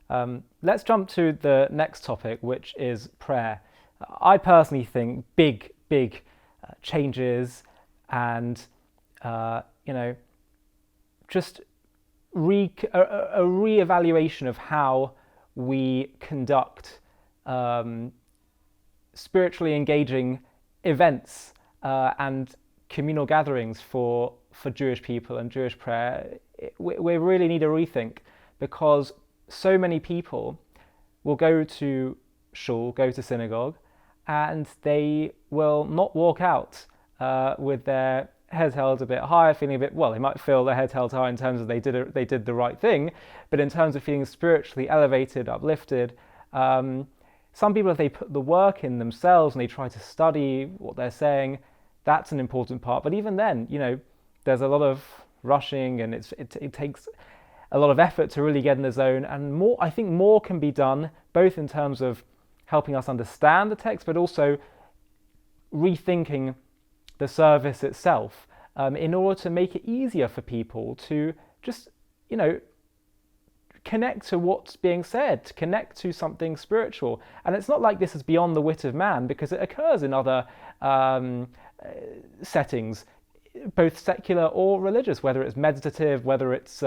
Let's jump to the next topic, which is prayer. I personally think big changes and you know just a re-evaluation of how we conduct spiritually engaging events and communal gatherings for Jewish people and Jewish prayer. We really need a rethink because so many people will go to shul, go to synagogue, and they will not walk out with their heads held a bit higher, feeling a bit, well, they might feel their heads held high in terms of they did the right thing, but in terms of feeling spiritually elevated, uplifted, some people, if they put the work in themselves and they try to study what they're saying, that's an important part. But even then, there's a lot of rushing and it takes a lot of effort to really get in the zone. And I think more can be done, both in terms of helping us understand the text, but also rethinking the service itself in order to make it easier for people to just, connect to what's being said, to connect to something spiritual. And it's not like this is beyond the wit of man, because it occurs in other settings, both secular or religious, whether it's meditative, whether it's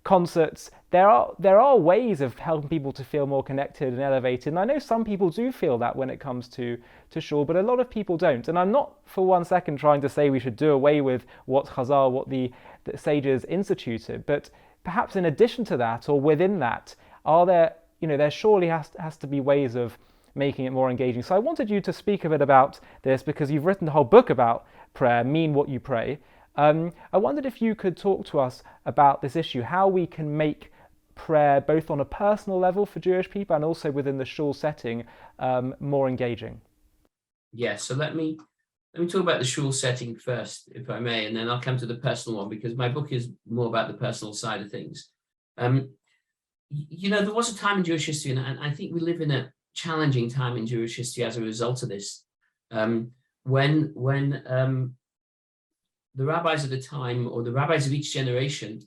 concerts. There are ways of helping people to feel more connected and elevated. And I know some people do feel that when it comes to shul, but a lot of people don't. And I'm not for one second trying to say we should do away with what Chazal, what the sages instituted, but perhaps in addition to that or within that, there surely has to be ways of making it more engaging. So I wanted you to speak a bit about this because you've written a whole book about prayer, Mean What You Pray. I wondered if you could talk to us about this issue, how we can make prayer both on a personal level for Jewish people and also within the shul setting more engaging. Yeah, so let me talk about the shul setting first, if I may, and then I'll come to the personal one because my book is more about the personal side of things. There was a time in Jewish history, and I think we live in a challenging time in Jewish history as a result of this, when the rabbis of the time, or the rabbis of each generation,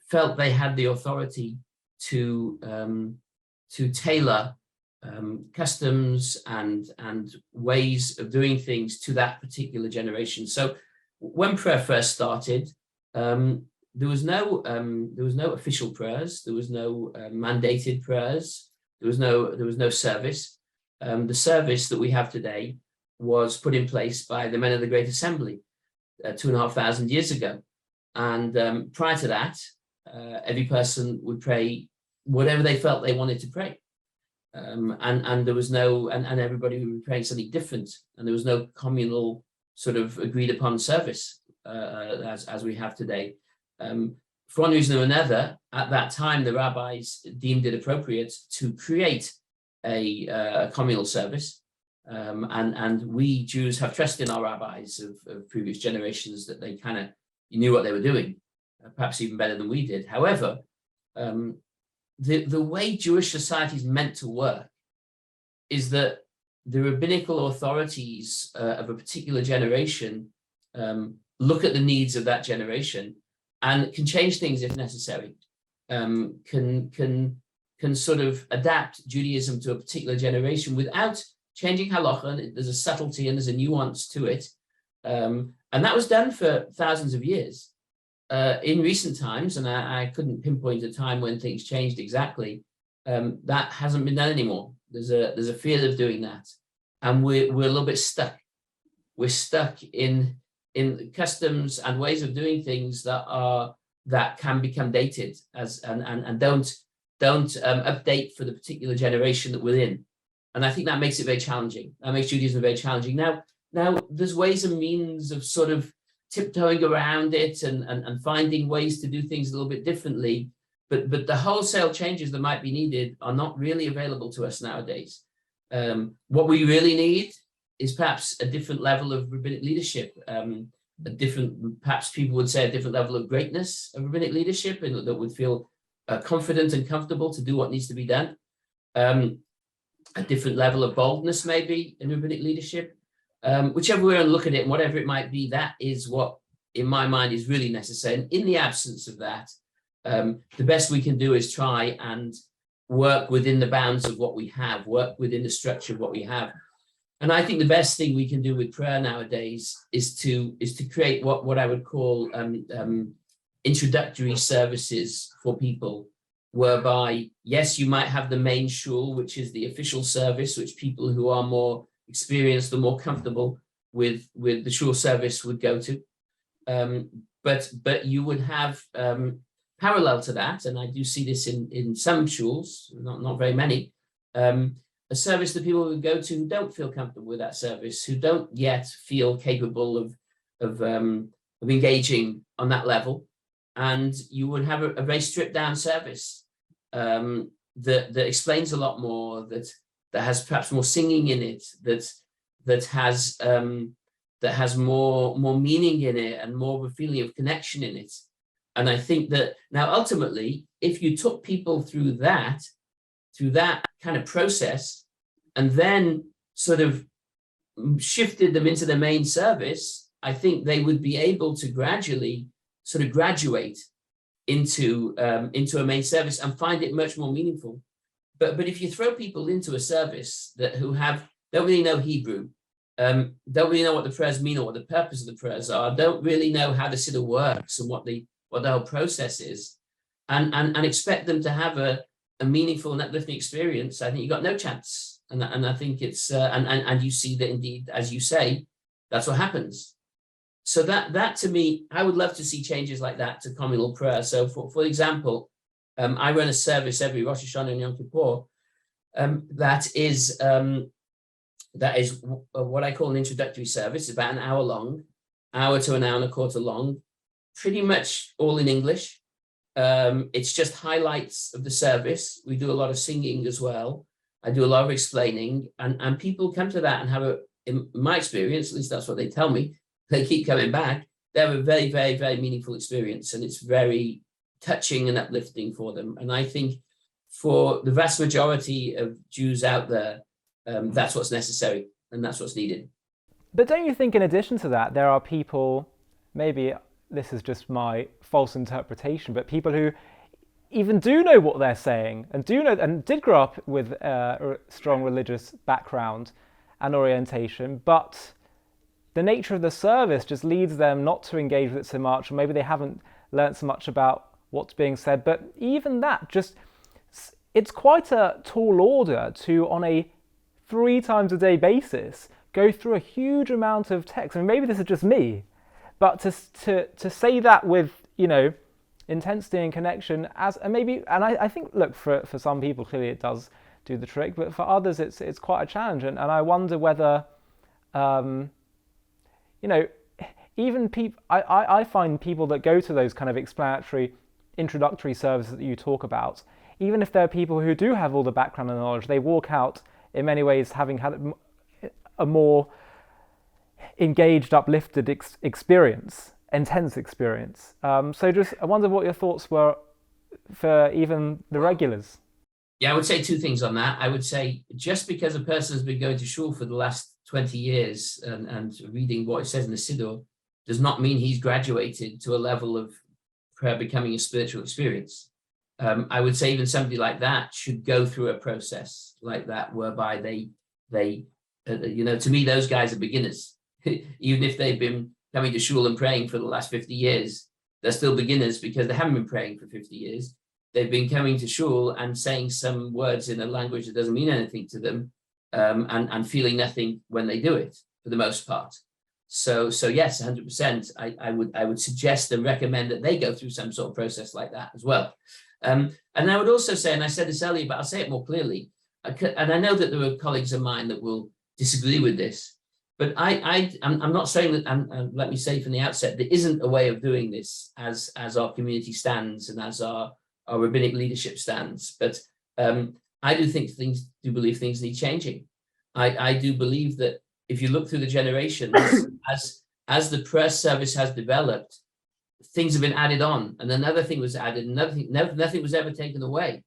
felt they had the authority to tailor customs and ways of doing things to that particular generation. So when prayer first started, there was no official prayers, there was no mandated prayers, there was no service. The service that we have today was put in place by the men of the Great Assembly 2,500 years ago, and prior to that, every person would pray whatever they felt they wanted to pray. And there was no, and everybody would be praying something different, and there was no communal sort of agreed upon service as we have today. For one reason or another, at that time, the rabbis deemed it appropriate to create a communal service, and we Jews have trust in our rabbis of previous generations that they kind of knew what they were doing, perhaps even better than we did. However, the way Jewish society is meant to work is that the rabbinical authorities of a particular generation look at the needs of that generation and can change things if necessary, can sort of adapt Judaism to a particular generation without changing halacha. There's a subtlety and there's a nuance to it. And that was done for thousands of years. In recent times, and I couldn't pinpoint a time when things changed exactly, that hasn't been done anymore. There's a fear of doing that, and we're a little bit stuck. We're stuck in customs and ways of doing things that can become dated and don't update for the particular generation that we're in. And I think that makes it very challenging. That makes Judaism very challenging. Now there's ways and means of sort of tiptoeing around it and finding ways to do things a little bit differently. But the wholesale changes that might be needed are not really available to us nowadays. What we really need is perhaps a different level of rabbinic leadership, perhaps people would say a different level of greatness of rabbinic leadership, and that would feel confident and comfortable to do what needs to be done. A different level of boldness maybe in rabbinic leadership. Whichever way you look at it and whatever it might be, that is what, in my mind, is really necessary. And in the absence of that, The best we can do is try and work within the bounds of what we have, work within the structure of what we have. And I think the best thing we can do with prayer nowadays is to create what I would call introductory services for people, whereby, yes, you might have the main shul, which is the official service, which people who are more experienced or more comfortable with the shul service would go to. But you would have parallel to that, and I do see this in some shuls, not very many, a service that people would go to who don't feel comfortable with that service, who don't yet feel capable of engaging on that level. And you would have a very stripped down service that explains a lot more, that has perhaps more singing in it, that has more meaning in it and more of a feeling of connection in it. And I think that now ultimately, if you took people through that kind of process, and then sort of shifted them into the main service, I think they would be able to gradually sort of graduate into a main service and find it much more meaningful. But if you throw people into a service who don't really know Hebrew, don't really know what the prayers mean or what the purpose of the prayers are, don't really know how the siddur works and what the whole process is, and expect them to have a meaningful and uplifting experience, I think you've got no chance. And I think it's and you see that indeed, as you say, that's what happens. So that to me, I would love to see changes like that to communal prayer. So for example, I run a service every Rosh Hashanah and Yom Kippur that is what I call an introductory service. It's about an hour long, hour to an hour and a quarter long, pretty much all in English. It's just highlights of the service. We do a lot of singing as well. I do a lot of explaining, and people come to that and have in my experience, at least that's what they tell me, they keep coming back. They have a very, very, very meaningful experience, and it's very touching and uplifting for them. And I think for the vast majority of Jews out there, that's what's necessary and that's what's needed. But don't you think in addition to that, there are people, maybe this is just my false interpretation, but people who even do know what they're saying and did grow up with a strong religious background and orientation, but the nature of the service just leads them not to engage with it so much, or maybe they haven't learned so much about what's being said. But even that, it's quite a tall order to, on a 3 times a day basis, go through a huge amount of text. I mean, maybe this is just me, but to say that with, intensity and connection, I think, look, for some people, clearly it does do the trick, but for others, it's quite a challenge. And I wonder whether, even people, I find people that go to those kind of explanatory, introductory services that you talk about, even if there are people who do have all the background and knowledge, they walk out in many ways having had a more engaged, uplifted experience, intense experience. So just, I wonder what your thoughts were for even the regulars. Yeah, I would say 2 things on that. I would say just because a person has been going to shul for the last 20 years and reading what it says in the siddur does not mean he's graduated to a level of prayer becoming a spiritual experience. I would say even somebody like that should go through a process like that, whereby they to me, those guys are beginners. Even if they've been coming to shul and praying for the last 50 years, they're still beginners because they haven't been praying for 50 years. They've been coming to shul and saying some words in a language that doesn't mean anything to them, and feeling nothing when they do it, for the most part. So yes, 100%. I would suggest and recommend that they go through some sort of process like that as well. And I would also say, and I said this earlier, but I'll say it more clearly, and I know that there are colleagues of mine that will disagree with this, but I'm not saying that, and let me say from the outset, there isn't a way of doing this as our community stands and as our rabbinic leadership stands. But I do believe things need changing. I do believe that if you look through the generations, as the press service has developed, things have been added on, and another thing was added, and nothing was ever taken away.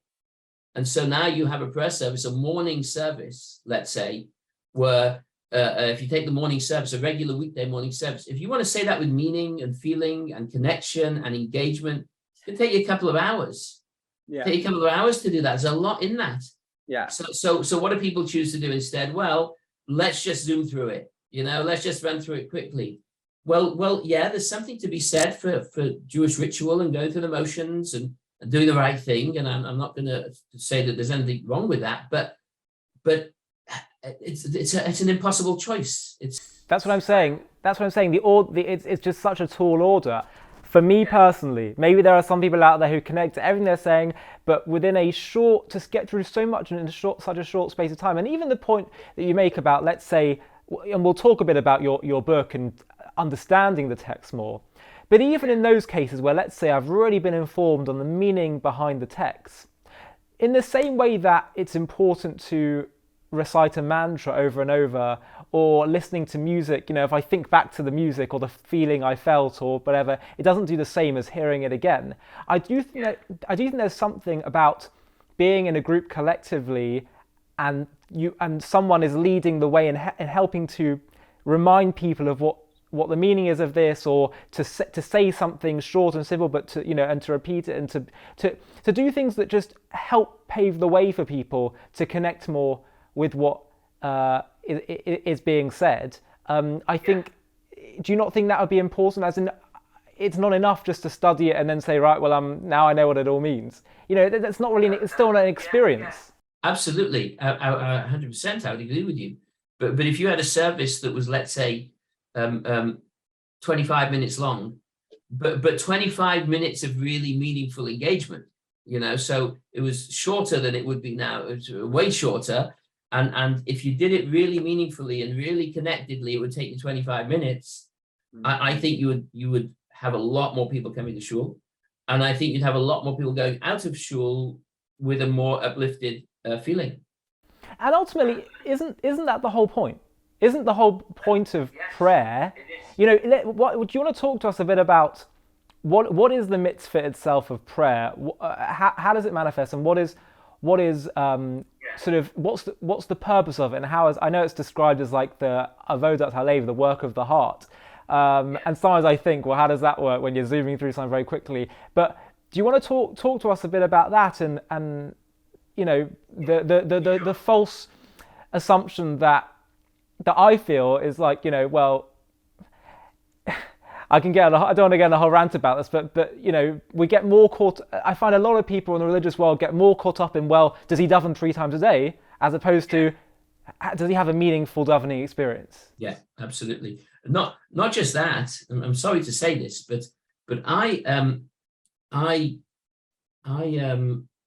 And so now you have a press service, a morning service, let's say, where if you take the morning service, a regular weekday morning service, if you want to say that with meaning and feeling and connection and engagement, could take you a couple of hours. Yeah. Take a couple of hours to do that. There's a lot in that. Yeah. So what do people choose to do instead? Well, let's just zoom through it. Let's just run through it quickly. Well, yeah, there's something to be said for Jewish ritual and going through the motions and doing the right thing. And I'm not going to say that there's anything wrong with that, but it's an impossible choice. That's what I'm saying. It's just such a tall order. For me personally, maybe there are some people out there who connect to everything they're saying, but within to get through so much in such a short space of time. And even the point that you make about, let's say, and we'll talk a bit about your book and understanding the text more, but even in those cases where, let's say, I've really been informed on the meaning behind the text, in the same way that it's important to recite a mantra over and over, or listening to music, if I think back to the music or the feeling I felt or whatever, it doesn't do the same as hearing it again. I do think there's something about being in a group collectively, and someone is leading the way and helping to remind people of what the meaning is of this, or to say something short and simple, but to and to repeat it, and to do things that just help pave the way for people to connect more with what is being said. I think, do you not think that would be important? As in, it's not enough just to study it and then say, right, well, now I know what it all means. That's not really, it's still not an experience. Absolutely, 100%. I would agree with you. But if you had a service that was, let's say, 25 minutes long, but 25 minutes of really meaningful engagement, so it was shorter than it would be now. It was way shorter. And if you did it really meaningfully and really connectedly, it would take you 25 minutes. I think you would have a lot more people coming to shul, and I think you'd have a lot more people going out of shul with a more uplifted feeling. And ultimately, isn't that the whole point? Isn't the whole point of prayer? Do you want to talk to us a bit about what is the mitzvah itself of prayer? How does it manifest, and what is sort of what's the purpose of it, and how is, I know it's described as like the avodat halev, the work of the heart, and sometimes I think, well, how does that work when you're zooming through something very quickly? But do you want to talk to us a bit about that, and the false assumption that I feel is like, well, I don't want to get in a whole rant about this, but we get more caught. I find a lot of people in the religious world get more caught up in, well, does he daven 3 times a day, as opposed to, does he have a meaningful davening experience? Yeah, absolutely. Not just that. I'm sorry to say this, but I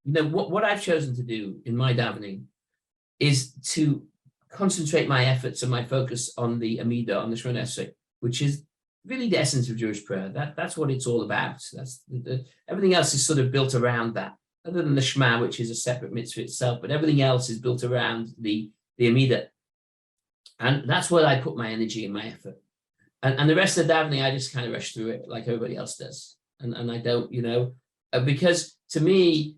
what I've chosen to do in my davening is to concentrate my efforts and my focus on the Amidah, on the Shemona Esrei, which is really the essence of Jewish prayer. That's what it's all about. That's everything else is sort of built around that, other than the Shema, which is a separate mitzvah itself, but everything else is built around the Amidah. And that's where I put my energy and my effort. And the rest of the davening, I just kind of rush through it like everybody else does. And I don't, because to me,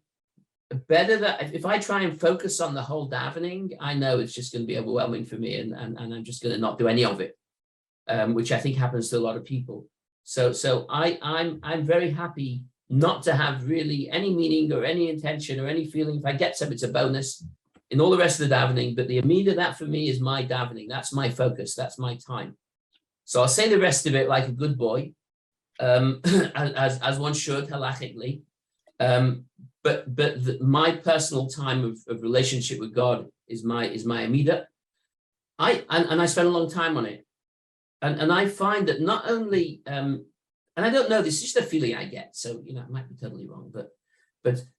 better that if I try and focus on the whole davening, I know it's just going to be overwhelming for me, and I'm just going to not do any of it. Which I think happens to a lot of people. So I'm very happy not to have really any meaning or any intention or any feeling. If I get some, it's a bonus in all the rest of the davening. But the Amidah, that for me is my davening. That's my focus. That's my time. So I'll say the rest of it like a good boy, as one should halachically. But my personal time of relationship with God is my Amidah. I spend a long time on it. And I find that not only, and I don't know, this is just a feeling I get, so, I might be totally wrong, but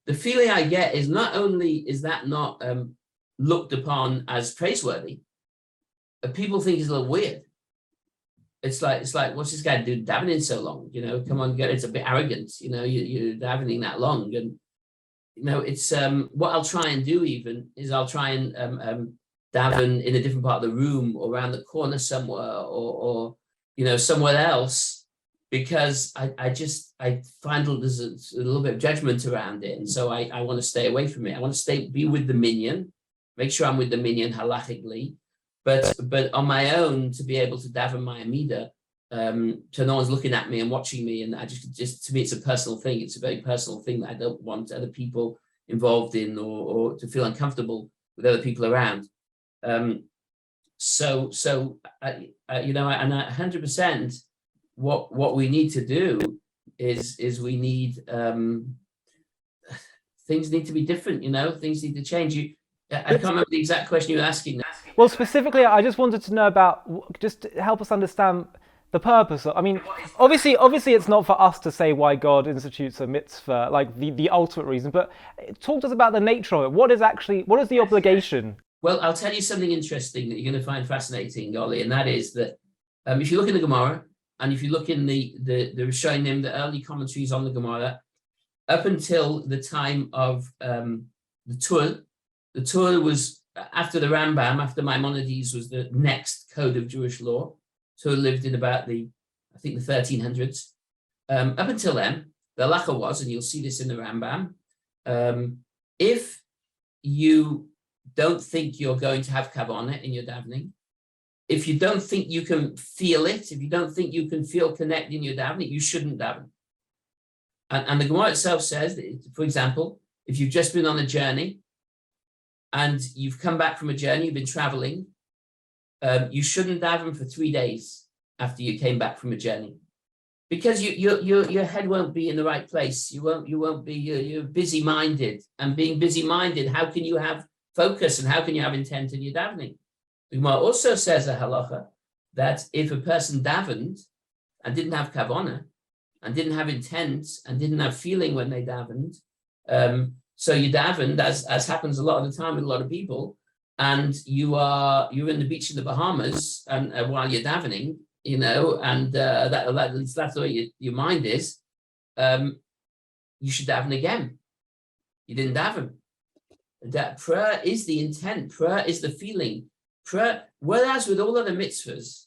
the feeling I get is not only is that not looked upon as praiseworthy, but people think it's a little weird. It's like, what's this guy do davening so long? Come on, it's a bit arrogant, you're davening that long. And, it's what I'll try and do even is I'll try and daven in a different part of the room or around the corner somewhere or somewhere else, because I find there's a little bit of judgment around it, and so I want to stay away from it. I want to be with the minyan, make sure I'm with the minyan halachically, but on my own to be able to daven my Amidah, so no one's looking at me and watching me, and I just to me, it's a personal thing. It's a very personal thing that I don't want other people involved in, or to feel uncomfortable with other people around. So you know, and 100%, what we need to do is we need things need to be different. You know, things need to change. I can't remember the exact question you were asking now. Well, specifically, I just wanted to know about, just to help us understand the purpose. I mean, obviously, it's not for us to say why God institutes a mitzvah, like the ultimate reason. But talk to us about the nature of it. What is the obligation? Well, I'll tell you something interesting that you're going to find fascinating, Ollie, and that is that if you look in the Gemara, and if you look in the Rishonim, the early commentaries on the Gemara, up until the time of the Torah was after the Rambam, after Maimonides was the next code of Jewish law. Torah lived in about the 1300s. Up until then, the halacha was, and you'll see this in the Rambam, if you don't think you're going to have kavanah in your davening, if you don't think you can feel it, if you don't think you can feel connected in your davening, you shouldn't daven. And the Gemara itself says that, for example, if you've just been on a journey and you've come back from a journey, you've been traveling, you shouldn't daven for 3 days after you came back from a journey, because your head won't be in the right place. You won't be. You're busy-minded, and being busy-minded, how can you have focus and how can you have intent in your davening? The Gemara also says a halacha that if a person davened and didn't have kavanah and didn't have intent and didn't have feeling when they davened, so you davened, as happens a lot of the time with a lot of people, and you're in the beach in the Bahamas, and while you're davening, you know, and that's the way your mind is, you should daven again. You didn't daven. That prayer is the intent, prayer is the feeling. Prayer, whereas with all other mitzvahs,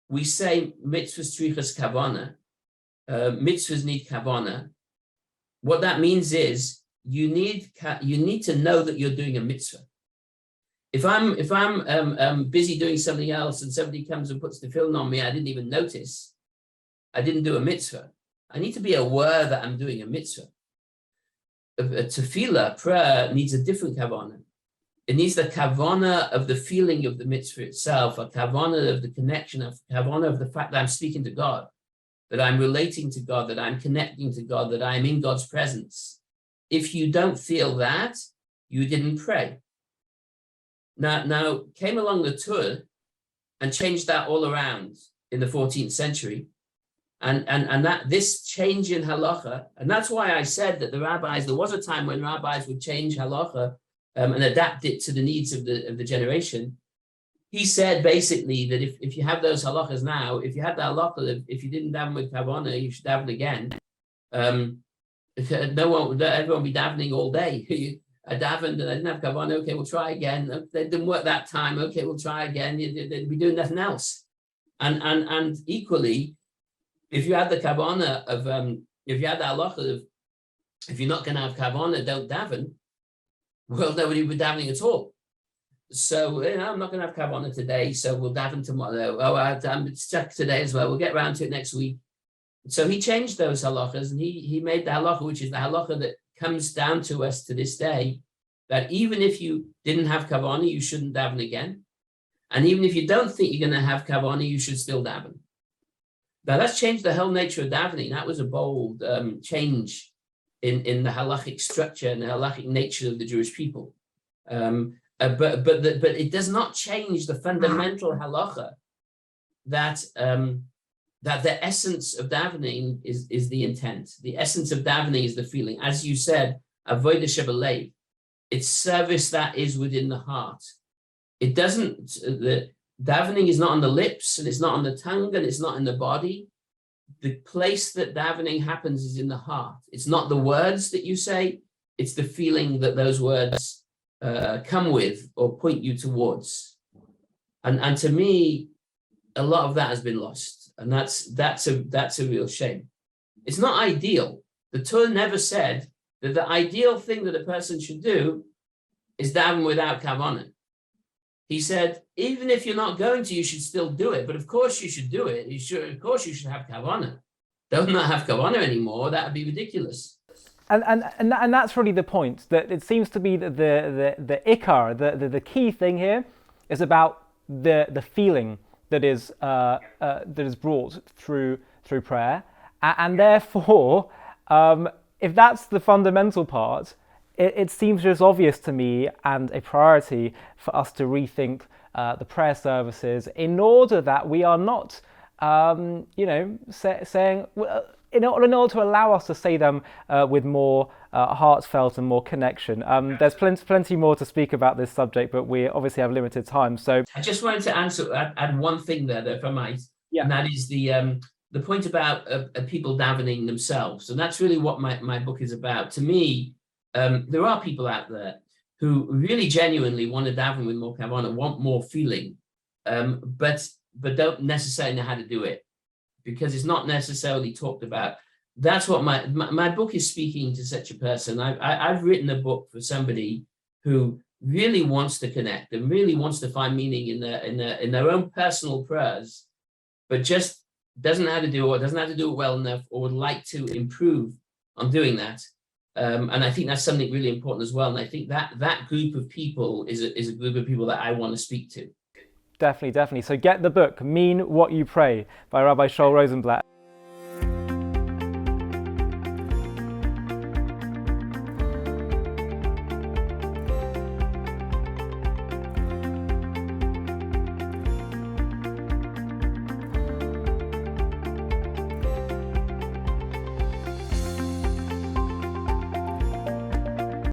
we say mitzvahs trichas kavanah, mitzvahs need kavanah. What that means is you need to know that you're doing a mitzvah. If I'm busy doing something else and somebody comes and puts the film on me, I didn't even notice, I didn't do a mitzvah. I need to be aware that I'm doing a mitzvah. A tefillah, prayer, needs a different kavanah. It needs the kavanah of the feeling of the mitzvah itself, a kavanah of the connection, a kavanah of the fact that I'm speaking to God, that I'm relating to God, that I'm connecting to God, that I'm in God's presence. If you don't feel that, you didn't pray. Now came along the Torah and changed that all around in the 14th century. And that this change in halacha, and that's why I said that the rabbis, there was a time when rabbis would change halacha and adapt it to the needs of the generation. He said basically that if you have those halachas now, if you had the halacha, if you didn't daven with kavanah, you should daven again. Everyone will be davening all day. I davened and I didn't have kavanah. Okay, we'll try again. They didn't work that time. Okay, we'll try again. They'd be doing nothing else. And equally, if you had the kavanah of, if you had the halacha of, if you're not going to have kavanah, don't daven, well, nobody would be davening at all. So, you know, I'm not going to have kavanah today, so we'll daven tomorrow. Oh, I'm stuck today as well. We'll get around to it next week. So he changed those halachas, and he made the halacha, which is the halacha that comes down to us to this day, that even if you didn't have kavanah, you shouldn't daven again. And even if you don't think you're going to have kavanah, you should still daven. Now that's changed the whole nature of davening. That was a bold change in the halachic structure and the halachic nature of the Jewish people. But it does not change the fundamental halacha that that the essence of davening is the intent. The essence of davening is the feeling. As you said, avodah shebelev. It's service that is within the heart. It doesn't. The davening is not on the lips, and it's not on the tongue, and it's not in the body. The place that davening happens is in the heart. It's not the words that you say, it's the feeling that those words come with or point you towards. And to me, a lot of that has been lost. And that's a real shame. It's not ideal. The Torah never said that the ideal thing that a person should do is daven without kavanah. he said, even if you're not going to, you should still do it. But of course you should do it. Of course you should have kavanah. Don't not have kavanah anymore. That would be ridiculous. And that's really the point, that it seems to be that the ikar, the key thing here is about the feeling that is brought through prayer, and therefore if that's the fundamental part, it seems just obvious to me and a priority for us to rethink the prayer services in order that we are not saying, in order to allow us to say them with more heartfelt and more connection. There's plenty more to speak about this subject, but we obviously have limited time. So I just wanted to add one thing there, if I might, and that is the point about people davening themselves, and that's really what my book is about. To me, there are people out there who really genuinely want to daven with more kavanah, want more feeling, but don't necessarily know how to do it, because it's not necessarily talked about. That's what my book is speaking to such a person. I've written a book for somebody who really wants to connect and really wants to find meaning in their own personal prayers, but just doesn't know how to do it, or doesn't know how to do it well enough, or would like to improve on doing that. And I think that's something really important as well. And I think that group of people is a group of people that I want to speak to. Definitely. So get the book, Mean What You Pray, by Rabbi Shaul Rosenblatt.